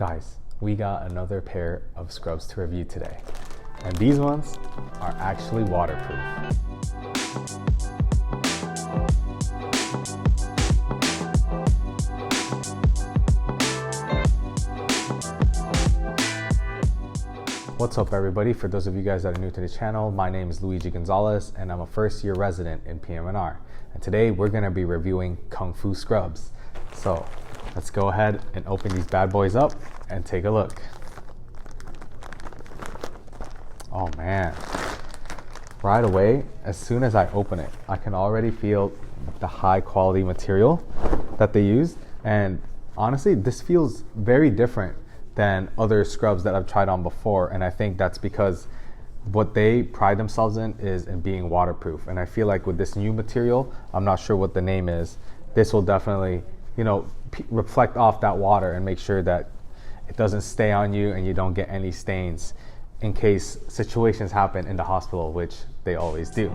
Guys, we got another pair of scrubs to review today, and these ones are actually waterproof. What's up everybody? For those of you guys that are new to the channel, my name is Luigi Gonzales and I'm a first year resident in pm&r. And today we're gonna be reviewing Kung Fu scrubs. So let's go ahead and open these bad boys up and take a look. Oh man. Right away, as soon as I open it, I can already feel the high quality material that they used. And honestly, this feels very different than other scrubs that I've tried on before, and I think that's because what they pride themselves in is in being waterproof. And I feel like with this new material, I'm not sure what the name is, this will definitely, reflect off that water and make sure that it doesn't stay on you and you don't get any stains in case situations happen in the hospital, which they always do.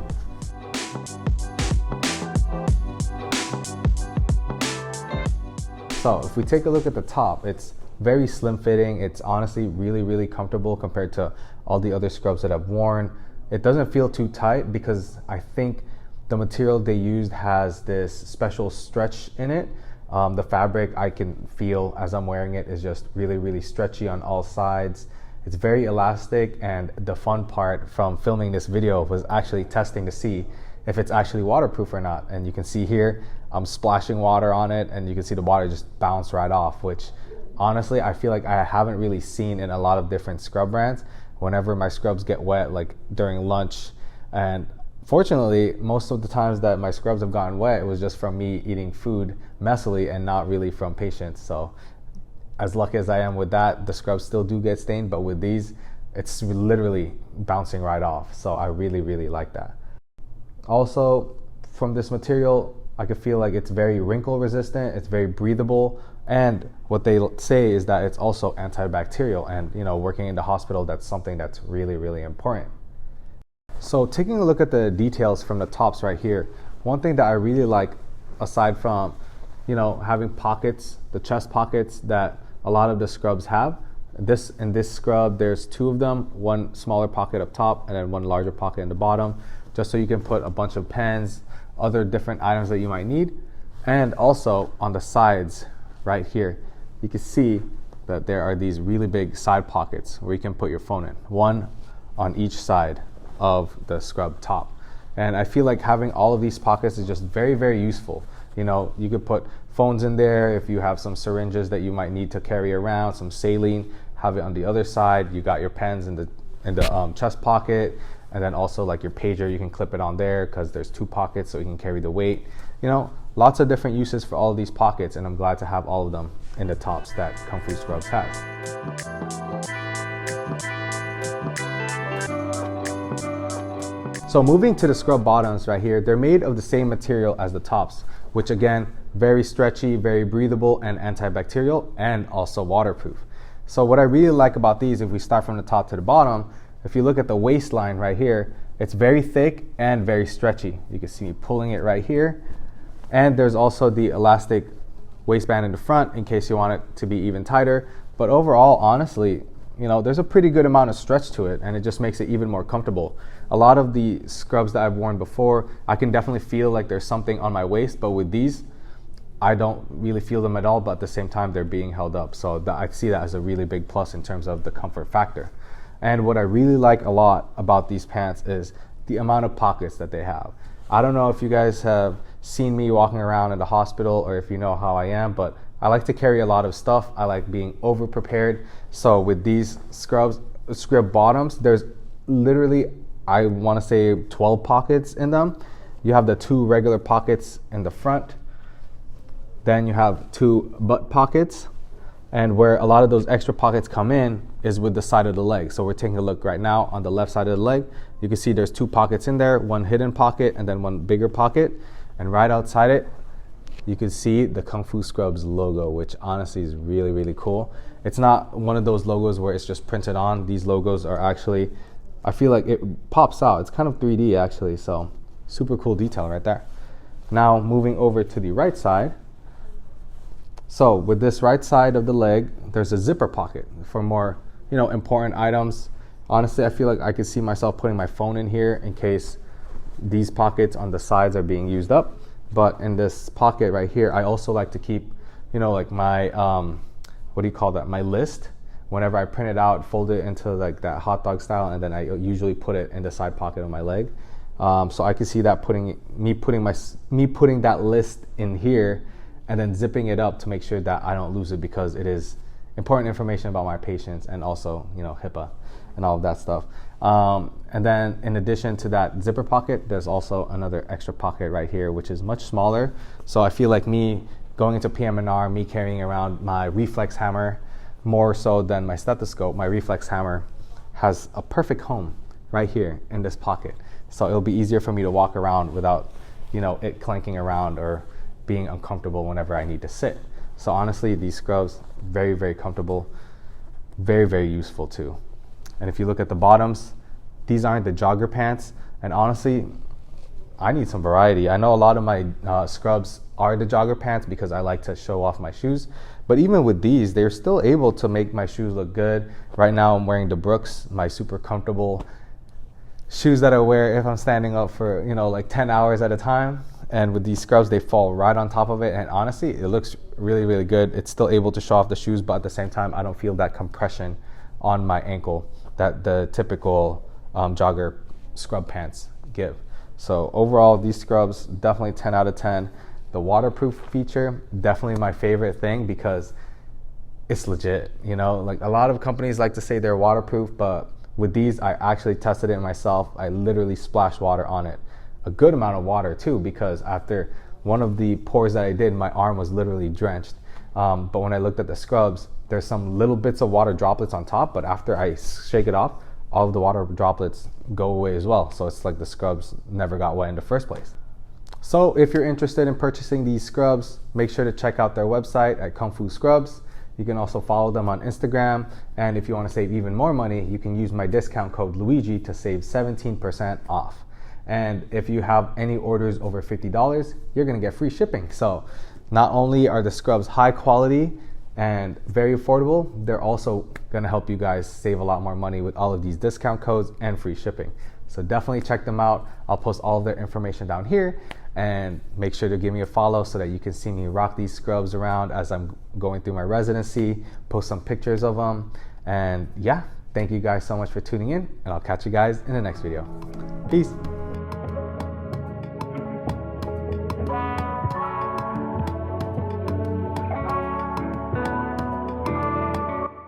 So if we take a look at the top, it's very slim fitting. It's honestly really comfortable compared to all the other scrubs that I've worn. It doesn't feel too tight because I think the material they used has this special stretch in it. The fabric I can feel as I'm wearing it is just really stretchy on all sides. It's very elastic, and the fun part from filming this video was actually testing to see if it's actually waterproof or not. And you can see here I'm splashing water on it and you can see the water just bounce right off, which honestly, I feel like I haven't really seen in a lot of different scrub brands. Whenever my scrubs get wet, like during lunch, and fortunately, most of the times that my scrubs have gotten wet, it was just from me eating food messily and not really from patients. So as lucky as I am with that, the scrubs still do get stained, but with these, it's literally bouncing right off. So I really like that. Also, from this material, I could feel like it's very wrinkle resistant, it's very breathable, and what they say is that it's also antibacterial, and working in the hospital, that's something that's really important. So taking a look at the details from the tops right here, one thing that I really like, aside from having pockets, the chest pockets that a lot of the scrubs have, in this scrub there's two of them, one smaller pocket up top and then one larger pocket in the bottom, just so you can put a bunch of pens, other different items that you might need. And also on the sides right here, you can see that there are these really big side pockets where you can put your phone in, one on each side of the scrub top. And I feel like having all of these pockets is just very useful. You could put phones in there. If you have some syringes that you might need to carry around, some saline, have it on the other side. You got your pens in the chest pocket, and then also like your pager, you can clip it on there because there's two pockets so you can carry the weight. Lots of different uses for all of these pockets, and I'm glad to have all of them in the tops that Kung Fu Scrubs has. So moving to the scrub bottoms right here, they're made of the same material as the tops, which again, very stretchy, very breathable, and antibacterial, and also waterproof. So what I really like about these, if we start from the top to the bottom, if you look at the waistline right here, it's very thick and very stretchy. You can see me pulling it right here. And there's also the elastic waistband in the front in case you want it to be even tighter. But overall, honestly, there's a pretty good amount of stretch to it, and it just makes it even more comfortable. A lot of the scrubs that I've worn before, I can definitely feel like there's something on my waist, but with these, I don't really feel them at all, but at the same time, they're being held up. So I see that as a really big plus in terms of the comfort factor. And what I really like a lot about these pants is the amount of pockets that they have. I don't know if you guys have seen me walking around in the hospital or if you know how I am, but I like to carry a lot of stuff. I like being over prepared. So with these scrub bottoms, there's literally, I want to say 12 pockets in them. You have the two regular pockets in the front. Then you have two butt pockets. And where a lot of those extra pockets come in is with the side of the leg. So we're taking a look right now on the left side of the leg. You can see there's two pockets in there, one hidden pocket and then one bigger pocket. And right outside it, you can see the Kung Fu Scrubs logo, which honestly is really cool. It's not one of those logos where it's just printed on. These logos are actually, I feel like it pops out. It's kind of 3D actually, so super cool detail right there. Now moving over to the right side, So with this right side of the leg, there's a zipper pocket for more, important items. Honestly, I feel like I could see myself putting my phone in here in case these pockets on the sides are being used up. But in this pocket right here, I also like to keep, like my, what do you call that? My list. Whenever I print it out, fold it into like that hot dog style, and then I usually put it in the side pocket of my leg. So I can see that me putting that list in here, and then zipping it up to make sure that I don't lose it, because it is important information about my patients, and also HIPAA and all of that stuff. And then in addition to that zipper pocket, there's also another extra pocket right here, which is much smaller. So I feel like me going into PM&R, me carrying around my reflex hammer more so than my stethoscope, my reflex hammer has a perfect home right here in this pocket. So it'll be easier for me to walk around without, it clanking around or being uncomfortable whenever I need to sit. So honestly, these scrubs, very, very comfortable, very, very useful too. And if you look at the bottoms, these aren't the jogger pants. And honestly, I need some variety. I know a lot of my scrubs are the jogger pants because I like to show off my shoes. But even with these, they're still able to make my shoes look good. Right now I'm wearing the Brooks, my super comfortable shoes that I wear if I'm standing up for, like 10 hours at a time. And with these scrubs, they fall right on top of it. And honestly, it looks really, really good. It's still able to show off the shoes, but at the same time, I don't feel that compression on my ankle that the typical jogger scrub pants give. So overall, these scrubs, definitely 10 out of 10. The waterproof feature, definitely my favorite thing because it's legit. Like a lot of companies like to say they're waterproof, but with these, I actually tested it myself. I literally splashed water on it. A good amount of water too, because after one of the pours that I did, my arm was literally drenched. But when I looked at the scrubs, there's some little bits of water droplets on top, but after I shake it off, all of the water droplets go away as well. So it's like the scrubs never got wet in the first place. So if you're interested in purchasing these scrubs, make sure to check out their website at Kung Fu Scrubs. You can also follow them on Instagram. And if you want to save even more money, you can use my discount code Luigi to save 17% off. And if you have any orders over $50, you're going to get free shipping. So not only are the scrubs high quality and very affordable, they're also going to help you guys save a lot more money with all of these discount codes and free shipping. So definitely check them out. I'll post all of their information down here, and make sure to give me a follow so that you can see me rock these scrubs around as I'm going through my residency, post some pictures of them. And yeah, thank you guys so much for tuning in, and I'll catch you guys in the next video. Peace.